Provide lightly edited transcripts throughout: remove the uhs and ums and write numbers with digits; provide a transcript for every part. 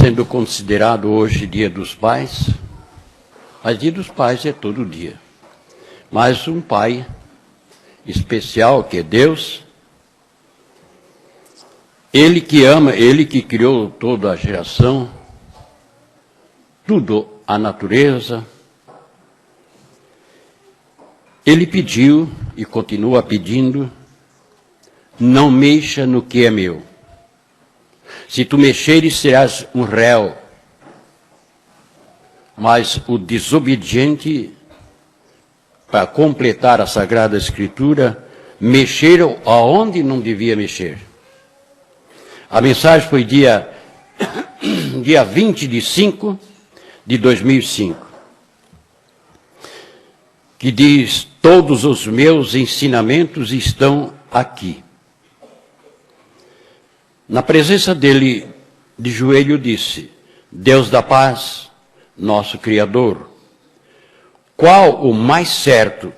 sendo considerado hoje Dia dos Pais, mas Dia dos Pais é todo dia. Mas um pai especial, que é Deus, Ele que ama, Ele que criou toda a geração, tudo, a natureza, Ele pediu e continua pedindo: não mexa no que é meu. Se tu mexeres, serás um réu. Mas o desobediente, para completar a Sagrada Escritura, mexeram aonde não devia mexer. A mensagem foi dia 20/5 de 2005, que diz: todos os meus ensinamentos estão aqui. Na presença dele, de joelho, disse: Deus da paz, nosso Criador, qual o mais certo?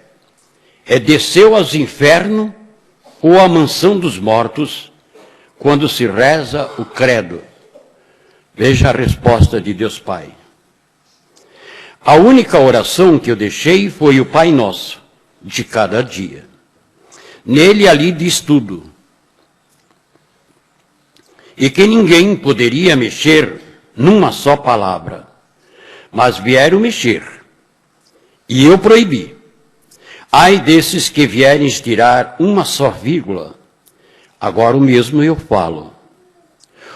É descer aos infernos ou à mansão dos mortos, quando se reza o credo? Veja a resposta de Deus Pai. A única oração que eu deixei foi o Pai Nosso, de cada dia. Nele ali diz tudo. E que ninguém poderia mexer numa só palavra. Mas vieram mexer. E eu proibi. Ai desses que vierem tirar uma só vírgula. Agora o mesmo eu falo.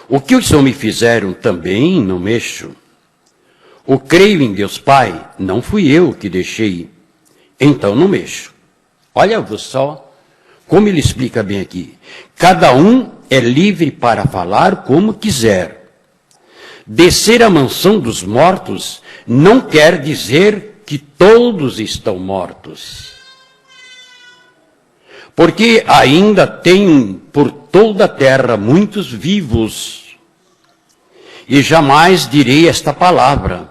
O que os homens me fizeram também não mexo. O creio em Deus Pai, não fui eu que deixei. Então não mexo. Olha só como ele explica bem aqui. Cada um é livre para falar como quiser. Descer à mansão dos mortos não quer dizer que todos estão mortos. Porque ainda tem por toda a terra muitos vivos. E jamais direi esta palavra.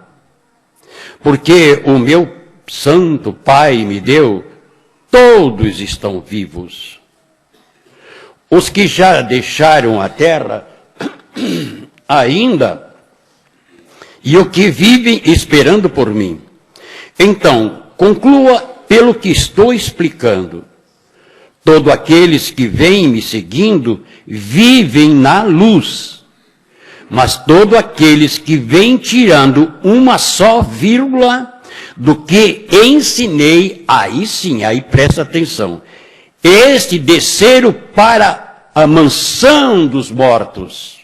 Porque o meu Santo Pai me deu, todos estão vivos. Os que já deixaram a terra, ainda, e os que vivem esperando por mim. Então, conclua pelo que estou explicando. Todos aqueles que vêm me seguindo, vivem na luz. Mas todos aqueles que vêm tirando uma só vírgula do que ensinei, aí sim, aí presta atenção. Este desceram para a mansão dos mortos,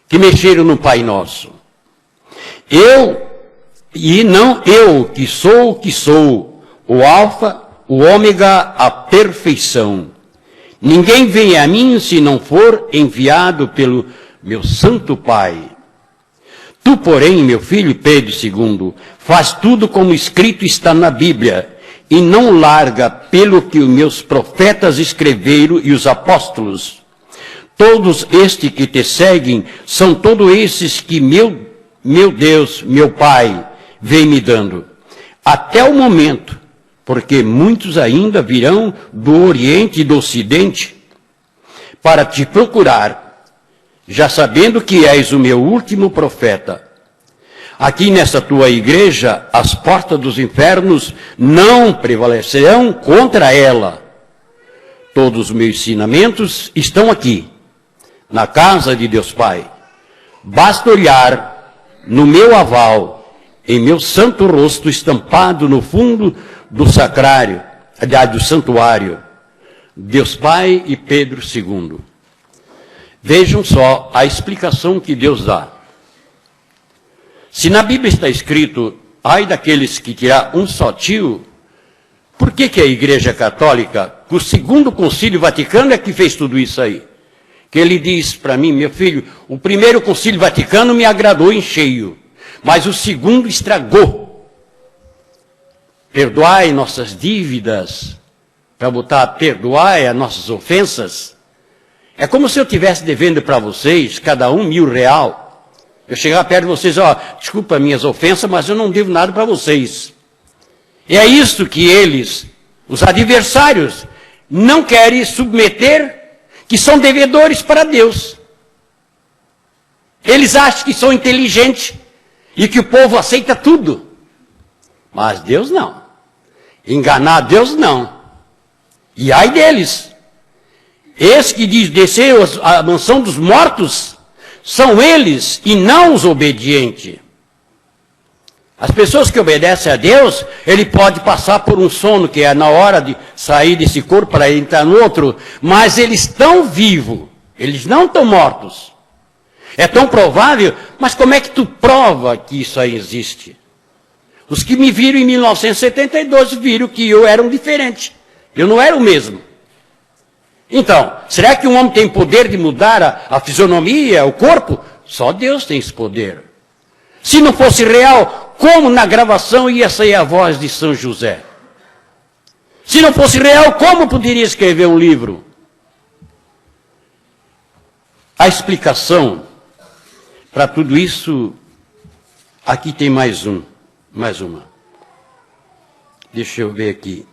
que mexeram no Pai Nosso. E não eu, que sou, o Alfa, o Ômega, a perfeição. Ninguém vem a mim se não for enviado pelo meu Santo Pai. Tu, porém, meu filho Pedro II, faz tudo como escrito está na Bíblia, e não larga pelo que os meus profetas escreveram e os apóstolos. Todos estes que te seguem são todos esses que meu Deus, meu Pai, vem me dando. Até o momento, porque muitos ainda virão do Oriente e do Ocidente para te procurar, já sabendo que és o meu último profeta. Aqui nessa tua igreja, as portas dos infernos não prevalecerão contra ela. Todos os meus ensinamentos estão aqui, na casa de Deus Pai. Basta olhar no meu aval, em meu santo rosto estampado no fundo do sacrário, do santuário, Deus Pai e Pedro II. Vejam só a explicação que Deus dá. Se na Bíblia está escrito, ai daqueles que tirar um só tio, por que a Igreja Católica, o segundo Concílio Vaticano é que fez tudo isso aí? Que ele diz para mim, meu filho, o primeiro Concílio Vaticano me agradou em cheio, mas o segundo estragou. Perdoai nossas dívidas, para botar perdoai as nossas ofensas. É como se eu estivesse devendo para vocês, cada um R$1.000. Eu chegar perto de vocês, desculpa minhas ofensas, mas eu não devo nada para vocês. E é isso que eles, os adversários, não querem submeter, que são devedores para Deus. Eles acham que são inteligentes e que o povo aceita tudo. Mas Deus não. Enganar Deus não. E ai deles. Esse que diz descer a mansão dos mortos, são eles e não os obedientes. As pessoas que obedecem a Deus, ele pode passar por um sono, que é na hora de sair desse corpo para entrar no outro, mas eles estão vivos, eles não estão mortos. É tão provável, mas como é que tu prova que isso aí existe? Os que me viram em 1972 viram que eu era um diferente, eu não era o mesmo. Então, será que um homem tem poder de mudar a fisionomia, o corpo? Só Deus tem esse poder. Se não fosse real, como na gravação ia sair a voz de São José? Se não fosse real, como poderia escrever um livro? A explicação para tudo isso, aqui tem mais uma. Deixa eu ver aqui.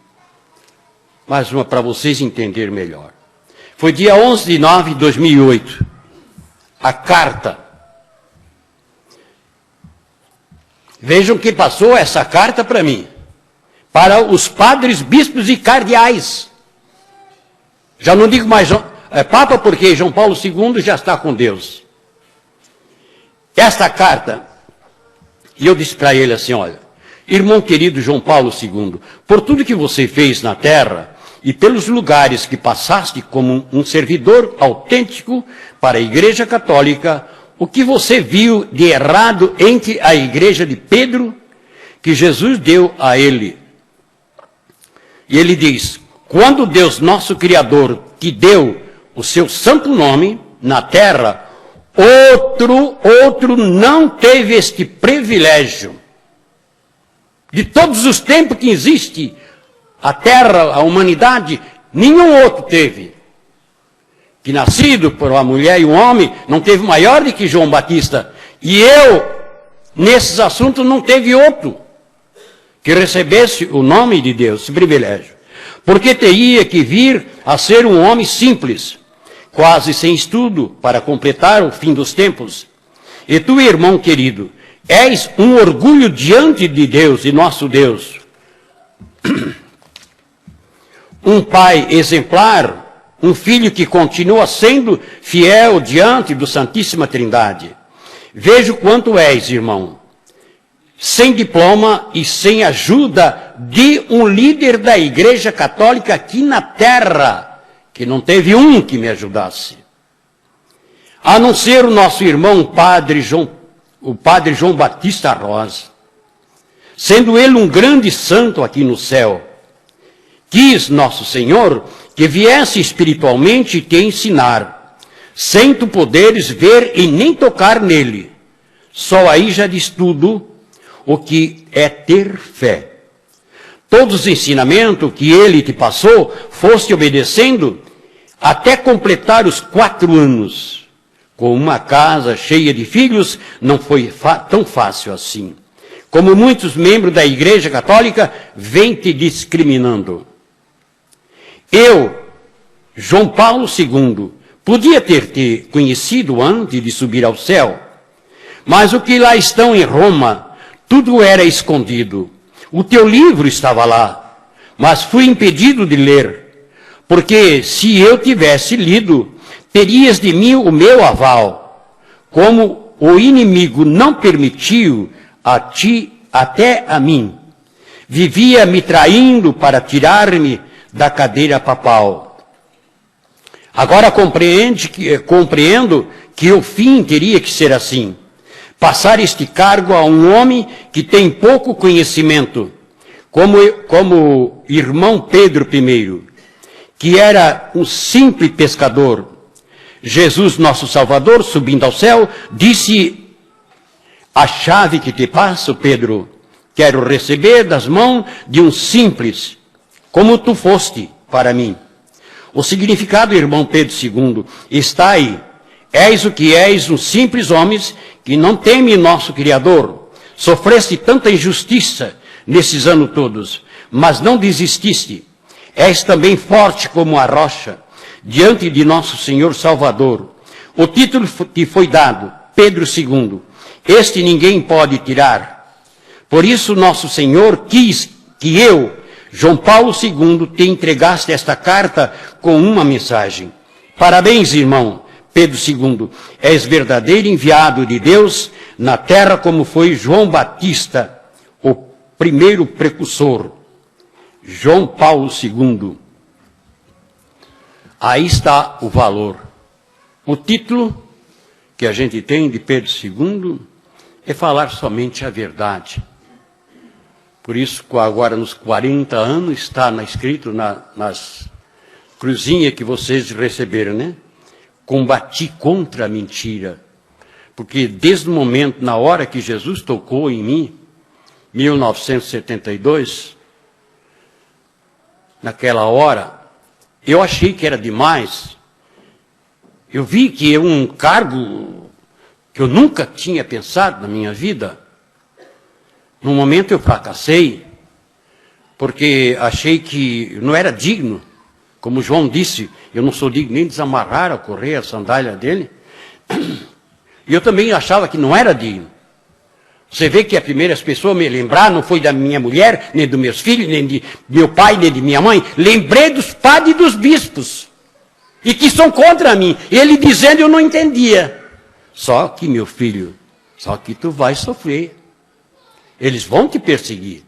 Mais uma para vocês entenderem melhor. Foi dia 11 de 9 de 2008. A carta. Vejam que passou essa carta para mim. Para os padres, bispos e cardeais. Já não digo mais Papa, porque João Paulo II já está com Deus. Esta carta, e eu disse para ele assim, olha, irmão querido João Paulo II, por tudo que você fez na terra, e pelos lugares que passaste como um servidor autêntico para a Igreja Católica, o que você viu de errado entre a Igreja de Pedro, que Jesus deu a ele. E ele diz, quando Deus nosso Criador te deu o seu santo nome na terra, outro não teve este privilégio. De todos os tempos que existe a terra, a humanidade, nenhum outro teve. Que nascido por uma mulher e um homem, não teve maior do que João Batista. E eu, nesses assuntos, não teve outro que recebesse o nome de Deus, esse privilégio. Porque teria que vir a ser um homem simples, quase sem estudo, para completar o fim dos tempos. E tu, irmão querido, és um orgulho diante de Deus, de nosso Deus. Um pai exemplar, um filho que continua sendo fiel diante do Santíssima Trindade. Vejo quanto és, irmão, sem diploma e sem ajuda de um líder da Igreja Católica aqui na terra, que não teve um que me ajudasse. A não ser o nosso irmão o padre João Batista Rosa, sendo ele um grande santo aqui no céu. Quis nosso Senhor que viesse espiritualmente te ensinar, sem tu poderes ver e nem tocar nele. Só aí já diz tudo o que é ter fé. Todos os ensinamentos que ele te passou, foste obedecendo até completar os 4 anos. Com uma casa cheia de filhos, não foi tão fácil assim. Como muitos membros da Igreja Católica vêm te discriminando. Eu, João Paulo II, podia ter te conhecido antes de subir ao céu, mas o que lá estão em Roma, tudo era escondido. O teu livro estava lá, mas fui impedido de ler, porque se eu tivesse lido, terias de mim o meu aval. Como o inimigo não permitiu a ti, até a mim, vivia me traindo para tirar-me da cadeira papal. Agora compreendo que o fim teria que ser assim. Passar este cargo a um homem que tem pouco conhecimento, como o irmão Pedro I, que era um simples pescador. Jesus, nosso Salvador, subindo ao céu, disse, a chave que te passo, Pedro, quero receber das mãos de um simples, como tu foste para mim. O significado, irmão Pedro II, está aí. És o que és, um simples homem que não teme nosso Criador. Sofreste tanta injustiça nesses anos todos, mas não desististe. És também forte como a rocha, diante de nosso Senhor Salvador. O título te foi dado, Pedro II, este ninguém pode tirar. Por isso nosso Senhor quis que eu, João Paulo II, te entregasse esta carta com uma mensagem. Parabéns, irmão Pedro II, és verdadeiro enviado de Deus na terra como foi João Batista, o primeiro precursor. João Paulo II. Aí está o valor. O título que a gente tem de Pedro II é falar somente a verdade. Por isso, agora nos 40 anos, está escrito nas cruzinhas que vocês receberam, né? Combati contra a mentira. Porque desde o momento, na hora que Jesus tocou em mim, 1972, naquela hora, eu achei que era demais. Eu vi que é um cargo que eu nunca tinha pensado na minha vida. No momento eu fracassei, porque achei que não era digno. Como João disse, eu não sou digno nem de desamarrar a correia, a sandália dele. E eu também achava que não era digno. Você vê que a primeira pessoa a me lembrar não foi da minha mulher, nem dos meus filhos, nem de meu pai, nem de minha mãe. Lembrei dos padres e dos bispos. E que são contra mim. Ele dizendo eu não entendia. Só que, meu filho, só que tu vai sofrer. Eles vão te perseguir.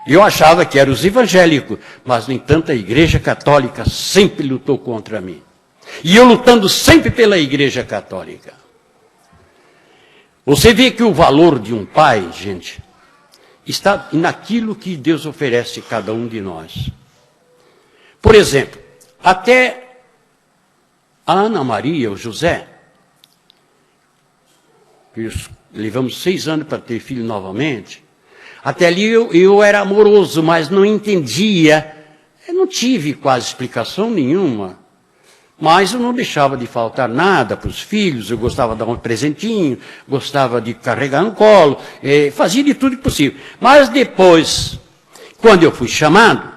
Eu achava que eram os evangélicos, mas, no entanto, a Igreja Católica sempre lutou contra mim. E eu lutando sempre pela Igreja Católica. Você vê que o valor de um pai, gente, está naquilo que Deus oferece a cada um de nós. Por exemplo, até a Ana Maria, o José, que levamos 6 anos para ter filho novamente, até ali eu era amoroso, mas não entendia. Eu não tive quase explicação nenhuma. Mas eu não deixava de faltar nada para os filhos, eu gostava de dar um presentinho, gostava de carregar no colo, fazia de tudo possível. Mas depois, quando eu fui chamado,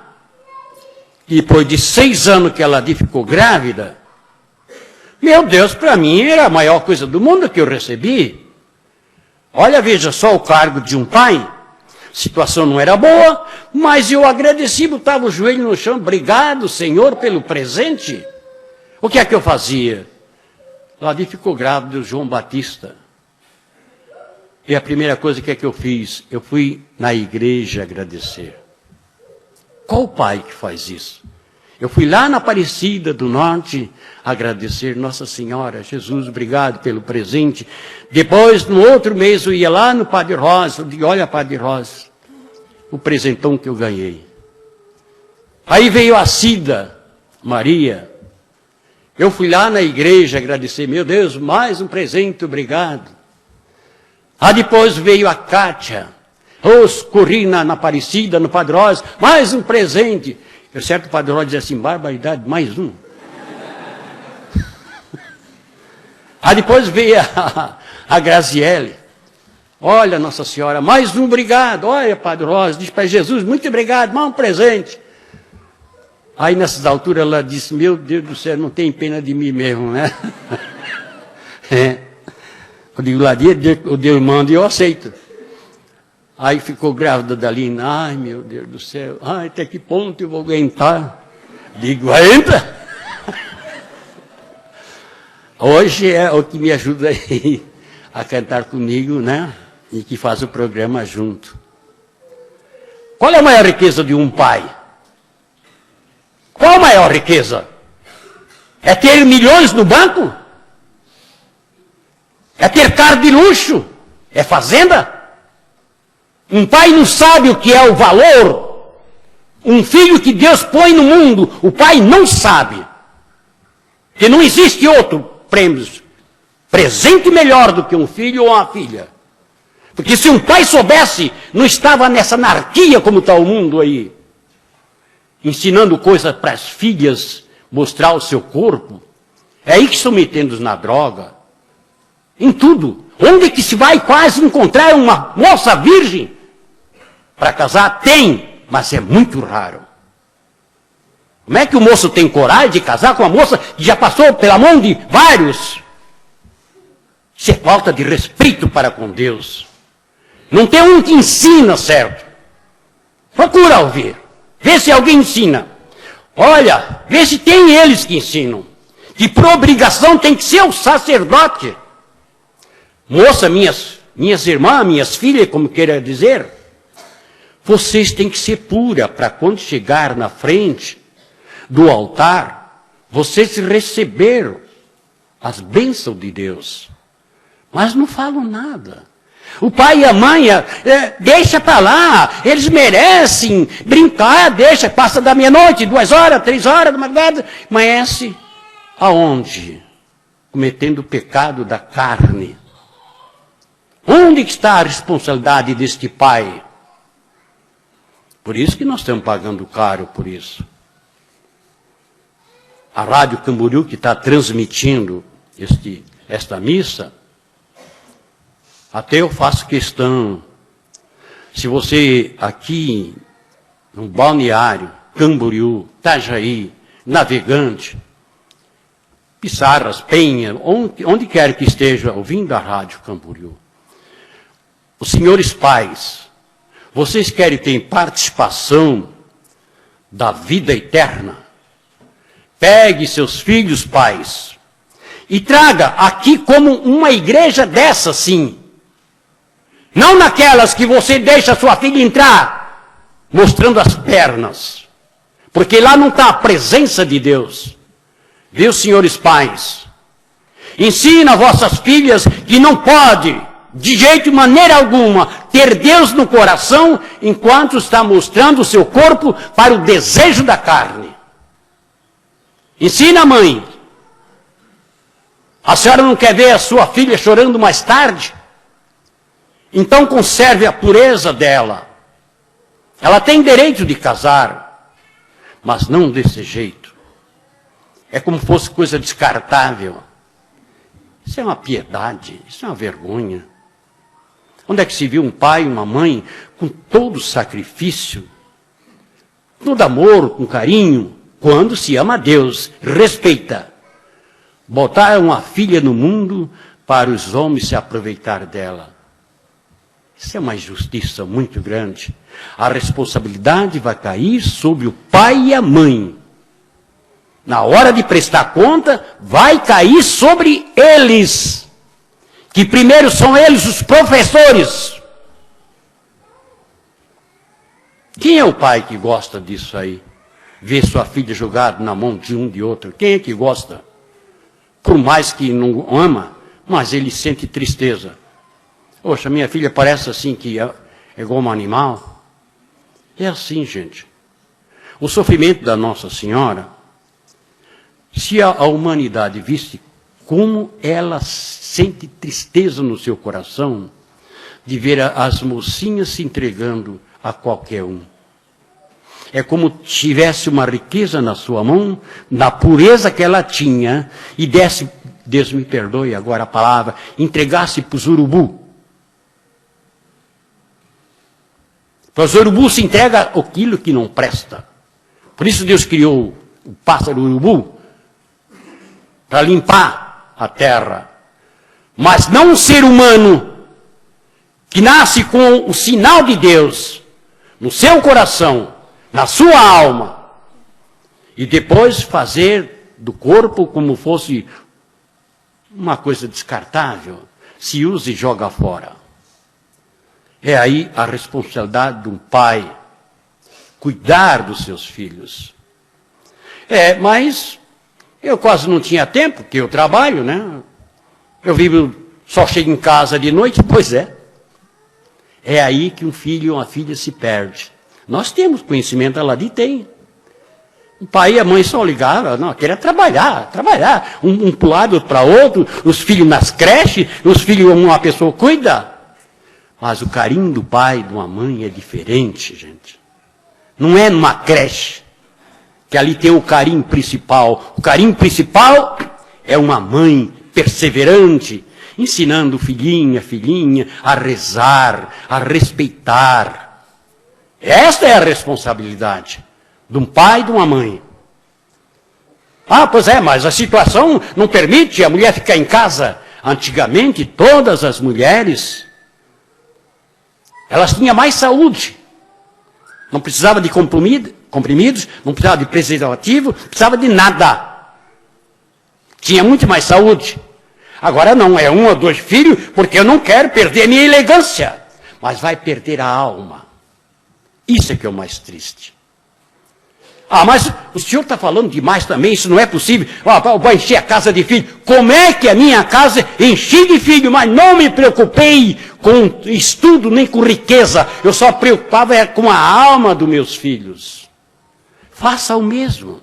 depois de 6 anos que ela ficou grávida, meu Deus, para mim era a maior coisa do mundo que eu recebi. Olha, veja só o cargo de um pai. A situação não era boa, mas eu agradeci, botava o joelho no chão, obrigado, Senhor, pelo presente. O que é que eu fazia? Lavi ficou grávida do João Batista. E a primeira coisa que é que eu fiz? Eu fui na igreja agradecer. Qual pai que faz isso? Eu fui lá na Aparecida do Norte agradecer Nossa Senhora, Jesus, obrigado pelo presente. Depois, no outro mês, eu ia lá no Padre Rosa, eu digo, olha, Padre Rosa, o presentão que eu ganhei. Aí veio a Cida, Maria. Eu fui lá na igreja agradecer, meu Deus, mais um presente, obrigado. Aí depois veio a Cátia. Corri na Aparecida, no Padre Rosa, mais um presente. Eu certo, o Padre Rosa dizia assim, barbaridade, mais um. Aí depois veio a Graziele. Olha, Nossa Senhora, mais um obrigado. Olha, Padre Rosa, diz para Jesus, muito obrigado, mais um presente. Aí nessas alturas ela disse, meu Deus do céu, não tem pena de mim mesmo, né? Eu digo, lá, o Deus manda e eu aceito. Aí ficou grávida da Lina. Ai, meu Deus do céu. Ai, até que ponto eu vou aguentar? Digo, aguenta. Hoje é o que me ajuda aí a cantar comigo, né? E que faz o programa junto. Qual é a maior riqueza de um pai? Qual a maior riqueza? É ter milhões no banco? É ter carro de luxo? É fazenda? Um pai não sabe o que é o valor. Um filho que Deus põe no mundo, o pai não sabe. Que não existe outro prêmio, presente melhor do que um filho ou uma filha. Porque se um pai soubesse, não estava nessa anarquia como está o mundo aí. Ensinando coisas para as filhas mostrar o seu corpo. É aí que estão metendo na droga. Em tudo. Onde que se vai quase encontrar uma moça virgem para casar? Tem, mas é muito raro. Como é que o moço tem coragem de casar com uma moça que já passou pela mão de vários? Isso é falta de respeito para com Deus. Não tem um que ensina certo. Procura ouvir. Vê se alguém ensina. Olha, vê se tem eles que ensinam. Que por obrigação tem que ser o sacerdote. Moça, minhas irmãs, minhas filhas, como queira dizer, vocês têm que ser pura para quando chegar na frente do altar, vocês receberam as bênçãos de Deus. Mas não falam nada. O pai e a mãe, deixa para lá, eles merecem brincar, deixa, passa da meia-noite, 2 horas, 3 horas da madrugada, amanhece aonde? Cometendo o pecado da carne. Onde está a responsabilidade deste pai? Por isso que nós estamos pagando caro por isso. A Rádio Camboriú, que está transmitindo esta missa, até eu faço questão, se você aqui no Balneário, Camboriú, Itajaí, Navegante, Pissarras, Penha, onde quer que esteja ouvindo a Rádio Camboriú, os senhores pais, vocês querem ter participação da vida eterna? Pegue seus filhos, pais, e traga aqui como uma igreja dessa, sim. Não naquelas que você deixa sua filha entrar, mostrando as pernas. Porque lá não está a presença de Deus. Viu, senhores pais? Ensina vossas filhas que não pode, de jeito e maneira alguma, ter Deus no coração enquanto está mostrando o seu corpo para o desejo da carne. Ensina, mãe. A senhora não quer ver a sua filha chorando mais tarde? Então conserve a pureza dela. Ela tem direito de casar, mas não desse jeito. É como se fosse coisa descartável. Isso é uma piedade, isso é uma vergonha. Onde é que se viu um pai e uma mãe com todo sacrifício, todo amor, com carinho, quando se ama a Deus, respeita, botar uma filha no mundo para os homens se aproveitar dela? Isso é uma injustiça muito grande. A responsabilidade vai cair sobre o pai e a mãe. Na hora de prestar conta, vai cair sobre eles. Que primeiro são eles os professores. Quem é o pai que gosta disso aí? Ver sua filha jogada na mão de um de outro. Quem é que gosta? Por mais que não ama, mas ele sente tristeza. Poxa, minha filha parece assim que é igual um animal. É assim, gente. O sofrimento da Nossa Senhora, se a humanidade visse como ela sente tristeza no seu coração de ver as mocinhas se entregando a qualquer um. É como tivesse uma riqueza na sua mão, na pureza que ela tinha, e desse, Deus me perdoe agora a palavra, entregasse para os urubu. Para os urubus se entrega aquilo que não presta. Por isso Deus criou o pássaro urubu, para limpar a terra. Mas não um ser humano que nasce com o sinal de Deus no seu coração, na sua alma, e depois fazer do corpo como fosse uma coisa descartável, se usa e joga fora. É aí a responsabilidade de um pai cuidar dos seus filhos. Mas eu quase não tinha tempo, porque eu trabalho, né? Eu vivo, só chego em casa de noite, pois é. É aí que um filho ou uma filha se perde. Nós temos conhecimento, ela tem. O pai e a mãe só ligaram, não, queria trabalhar. Um para um lado para outro, os filhos nas creches, os filhos uma pessoa cuida. Mas o carinho do pai e de uma mãe é diferente, gente. Não é numa creche que ali tem o carinho principal. O carinho principal é uma mãe perseverante, ensinando o filhinho, a filhinha a rezar, a respeitar. Esta é a responsabilidade de um pai e de uma mãe. Pois é, mas a situação não permite a mulher ficar em casa. Antigamente, todas as mulheres, elas tinham mais saúde. Não precisava de comprimidos, não precisava de preservativo, não precisava de nada. Tinha muito mais saúde. Agora não, é 1 ou 2 filhos, porque eu não quero perder minha elegância. Mas vai perder a alma. Isso é que é o mais triste. Ah, mas o senhor está falando demais também, isso não é possível. Vai encher a casa de filho. Como é que a minha casa enchi de filho, mas não me preocupei com estudo nem com riqueza. Eu só preocupava com a alma dos meus filhos. Faça o mesmo.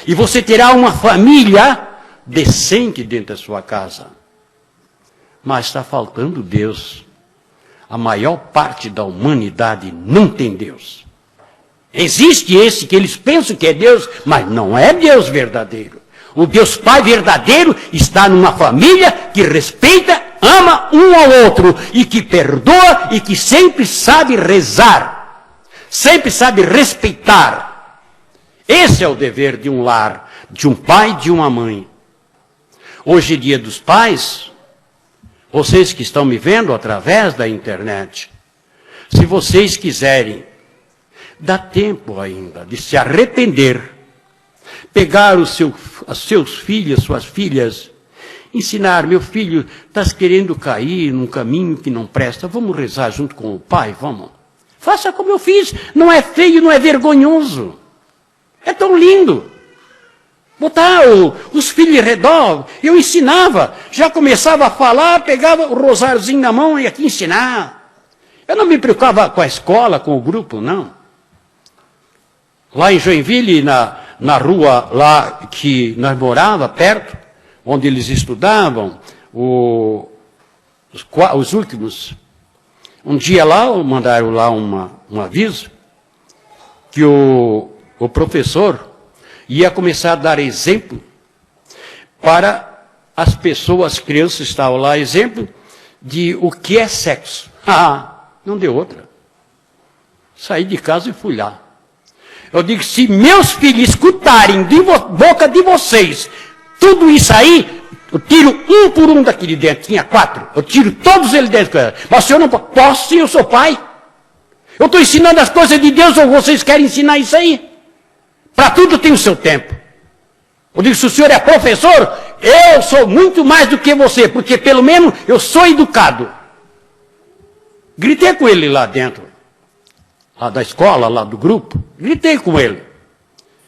E você terá uma família decente dentro da sua casa. Mas está faltando Deus. A maior parte da humanidade não tem Deus. Existe esse que eles pensam que é Deus, mas não é Deus verdadeiro. O Deus Pai verdadeiro está numa família que respeita, ama um ao outro, e que perdoa, e que sempre sabe rezar, sempre sabe respeitar. Esse é o dever de um lar, de um pai e de uma mãe. Hoje é dia dos pais, vocês que estão me vendo através da internet, se vocês quiserem, dá tempo ainda de se arrepender, pegar os seus filhos, suas filhas, ensinar, meu filho, estás querendo cair num caminho que não presta, vamos rezar junto com o pai, vamos. Faça como eu fiz, não é feio, não é vergonhoso, é tão lindo. Botar os filhos em redor, eu ensinava, já começava a falar, pegava o rosáriozinho na mão e aqui ensinar. Eu não me preocupava com a escola, com o grupo, não. Lá em Joinville, na rua lá que nós morávamos, perto, onde eles estudavam, os últimos, um dia lá, mandaram lá um aviso, que o professor ia começar a dar exemplo para as pessoas, as crianças que estavam lá, exemplo de o que é sexo. Ah, não deu outra. Saí de casa e fui lá. Eu digo, se meus filhos escutarem de boca de vocês tudo isso aí, eu tiro um por um daqui de dentro. Tinha 4. Eu tiro todos eles dentro. Mas o senhor não pode. Posso sim, eu sou pai. Eu estou ensinando as coisas de Deus ou vocês querem ensinar isso aí? Para tudo tem o seu tempo. Eu digo, se o senhor é professor, eu sou muito mais do que você, porque pelo menos eu sou educado. Gritei com ele lá dentro. Lá da escola, lá do grupo, gritei com ele.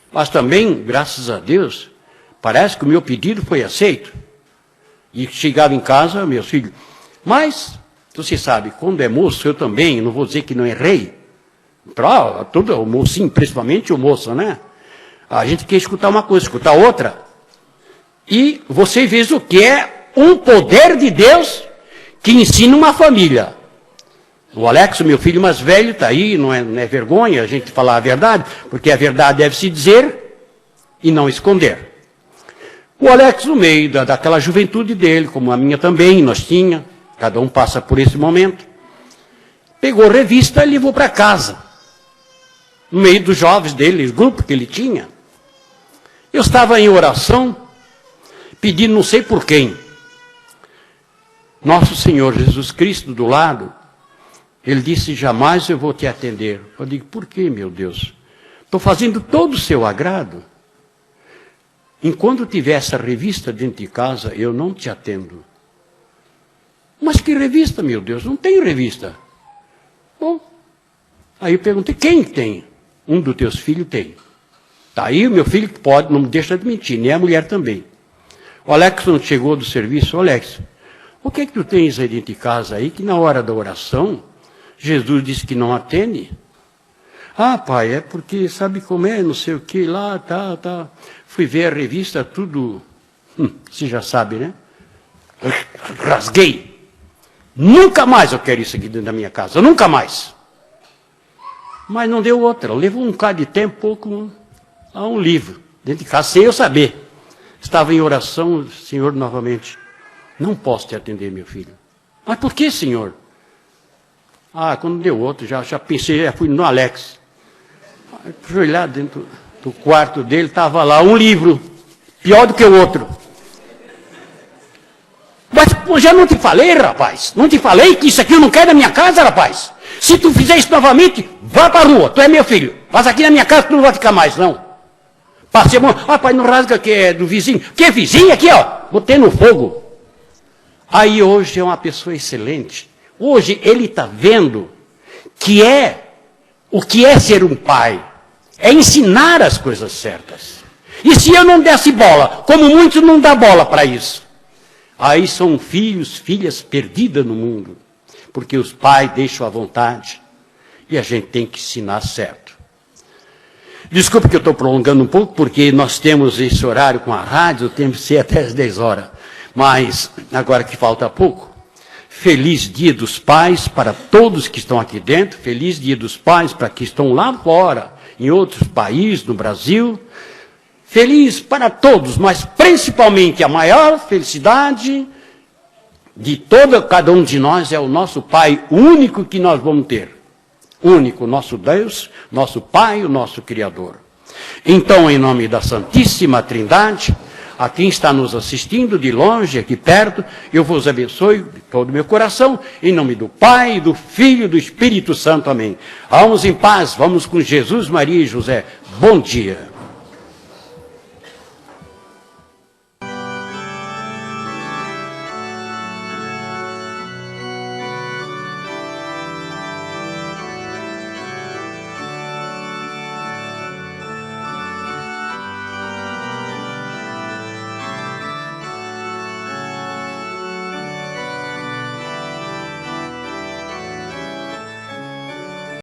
Mas também, graças a Deus, parece que o meu pedido foi aceito. E chegava em casa, meus filhos, mas, você sabe, quando é moço, eu também, não vou dizer que não errei. Todo o mocinho, principalmente o moço, né? A gente quer escutar uma coisa, escutar outra. E você vê o que é um poder de Deus que ensina uma família. O Alex, meu filho mais velho, está aí, não é vergonha a gente falar a verdade, porque a verdade deve se dizer e não esconder. O Alex, no meio daquela juventude dele, como a minha também, nós tinha, cada um passa por esse momento, pegou a revista e levou para casa, no meio dos jovens dele, o grupo que ele tinha. Eu estava em oração, pedindo não sei por quem. Nosso Senhor Jesus Cristo do lado, ele disse, jamais eu vou te atender. Eu digo, por quê, meu Deus? Estou fazendo todo o seu agrado. Enquanto tiver essa revista dentro de casa, eu não te atendo. Mas que revista, meu Deus? Não tem revista. Bom, aí eu perguntei, quem tem? Um dos teus filhos tem. Tá aí o meu filho pode, não me deixa de mentir, nem a mulher também. O Alex não chegou do serviço, Alex, o que é que tu tens aí dentro de casa aí, que na hora da oração, Jesus disse que não atende? Ah, pai, é porque sabe como é, não sei o que lá, tá. Fui ver a revista, tudo, você já sabe, né? Eu rasguei. Nunca mais eu quero isso aqui dentro da minha casa, nunca mais. Mas não deu outra, levou um bocado de tempo, pouco, a um livro, dentro de casa, sem eu saber. Estava em oração, Senhor, novamente, não posso te atender, meu filho. Mas por que, Senhor? Ah, quando deu outro, já pensei, já fui no Alex. Fui lá dentro do quarto dele, estava lá um livro, pior do que o outro. pô, já não te falei, rapaz? Não te falei que isso aqui eu não quero na minha casa, rapaz? Se tu fizer isso novamente, vá para a rua, tu é meu filho. Mas aqui na minha casa tu não vai ficar mais, não. Passei a mão, rapaz, não rasga que é do vizinho. Que é vizinho aqui, ó? Botei no fogo. Aí hoje é uma pessoa excelente. Hoje ele está vendo que o que é ser um pai. É ensinar as coisas certas. E se eu não desse bola, como muitos não dão bola para isso, aí são filhos, filhas perdidas no mundo. Porque os pais deixam à vontade. E a gente tem que ensinar certo. Desculpe que eu estou prolongando um pouco, porque nós temos esse horário com a rádio, temos que ser até as 10 horas. Mas, agora que falta pouco, feliz Dia dos Pais para todos que estão aqui dentro, feliz Dia dos Pais para que estão lá fora, em outros países, no Brasil. Feliz para todos, mas principalmente a maior felicidade de cada um de nós é o nosso Pai único que nós vamos ter. Único, nosso Deus, nosso Pai, o nosso Criador. Então, em nome da Santíssima Trindade, a quem está nos assistindo de longe, aqui perto, eu vos abençoe de todo o meu coração, em nome do Pai, do Filho e do Espírito Santo. Amém. Vamos em paz, vamos com Jesus, Maria e José. Bom dia.